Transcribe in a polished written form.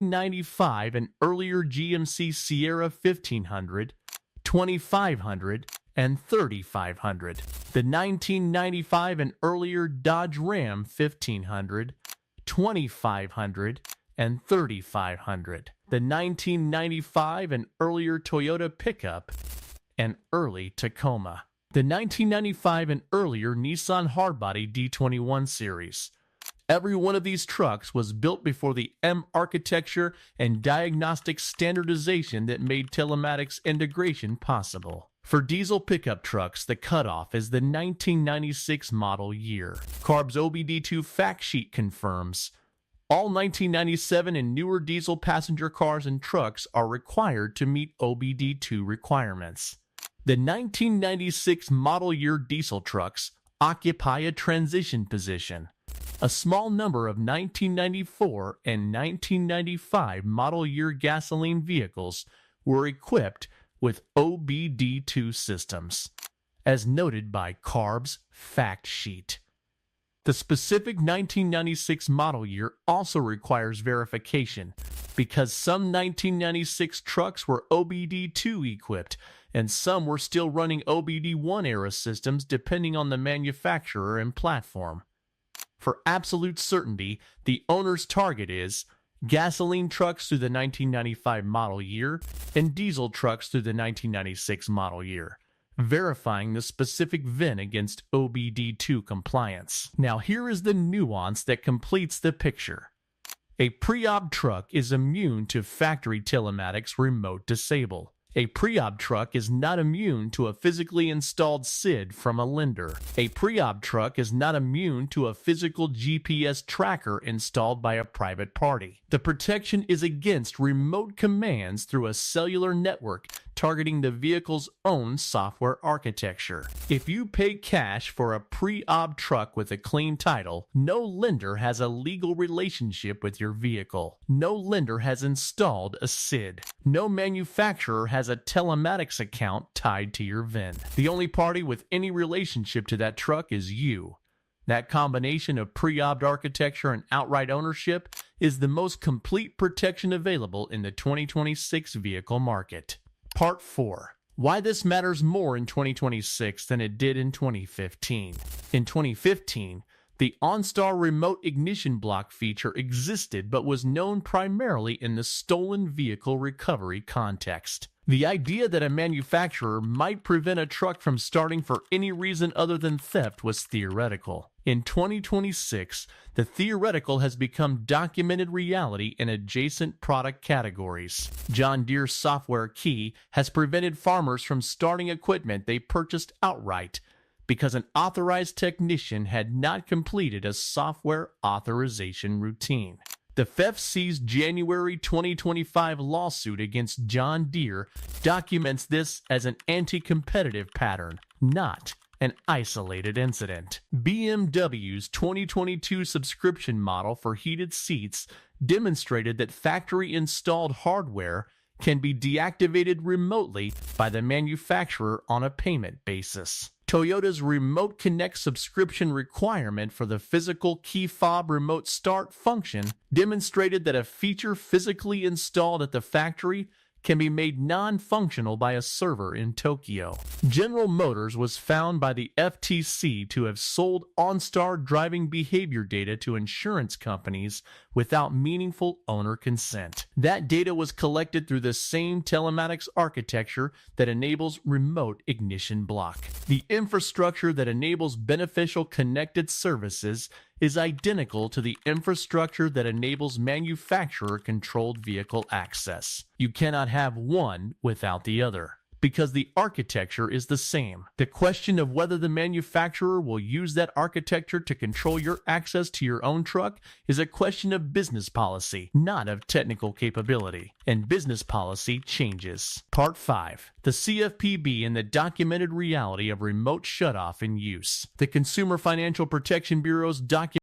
95 and earlier GMC Sierra 1500, 2500, and 3500. The 1995 and earlier Dodge Ram 1500, 2500, and 3500. The 1995 and earlier Toyota pickup and early Tacoma. The 1995 and earlier Nissan Hardbody D21 series. Every one of these trucks was built before the M architecture and diagnostic standardization that made telematics integration possible. For diesel pickup trucks, the cutoff is the 1996 model year. CARB's OBD2 fact sheet confirms all 1997 and newer diesel passenger cars and trucks are required to meet OBD2 requirements. The 1996 model year diesel trucks occupy a transition position. A small number of 1994 and 1995 model year gasoline vehicles were equipped with OBD2 systems, as noted by CARB's fact sheet. The specific 1996 model year also requires verification because some 1996 trucks were OBD2 equipped and some were still running OBD1 era systems depending on the manufacturer and platform. For absolute certainty, the owner's target is gasoline trucks through the 1995 model year and diesel trucks through the 1996 model year, verifying the specific VIN against OBD2 compliance. Now here is the nuance that completes the picture. A pre-ob truck is immune to factory telematics remote disable. A pre-ob truck is not immune to a physically installed SID from a lender. A pre-ob truck is not immune to a physical GPS tracker installed by a private party. The protection is against remote commands through a cellular network targeting the vehicle's own software architecture. If you pay cash for a pre-ob truck with a clean title, no lender has a legal relationship with your vehicle. No lender has installed a SID. No manufacturer has a telematics account tied to your VIN. The only party with any relationship to that truck is you. That combination of pre-obbed architecture and outright ownership is the most complete protection available in the 2026 vehicle market. Part 4. Why this matters more in 2026 than it did in 2015. In 2015, the OnStar remote ignition block feature existed but was known primarily in the stolen vehicle recovery context. The idea that a manufacturer might prevent a truck from starting for any reason other than theft was theoretical. In 2026, the theoretical has become documented reality in adjacent product categories. John Deere's software key has prevented farmers from starting equipment they purchased outright because an authorized technician had not completed a software authorization routine. The FEFC's January 2025 lawsuit against John Deere documents this as an anti-competitive pattern, not an isolated incident. BMW's 2022 subscription model for heated seats demonstrated that factory-installed hardware can be deactivated remotely by the manufacturer on a payment basis. Toyota's Remote Connect subscription requirement for the physical key fob remote start function demonstrated that a feature physically installed at the factory can be made non-functional by a server in Tokyo. General Motors was found by the FTC to have sold OnStar driving behavior data to insurance companies without meaningful owner consent. That data was collected through the same telematics architecture that enables remote ignition block. The infrastructure that enables beneficial connected services is identical to the infrastructure that enables manufacturer-controlled vehicle access. You cannot have one without the other, because the architecture is the same. The question of whether the manufacturer will use that architecture to control your access to your own truck is a question of business policy, not of technical capability. And business policy changes. Part 5. The CFPB and the documented reality of remote shutoff in use. The Consumer Financial Protection Bureau's document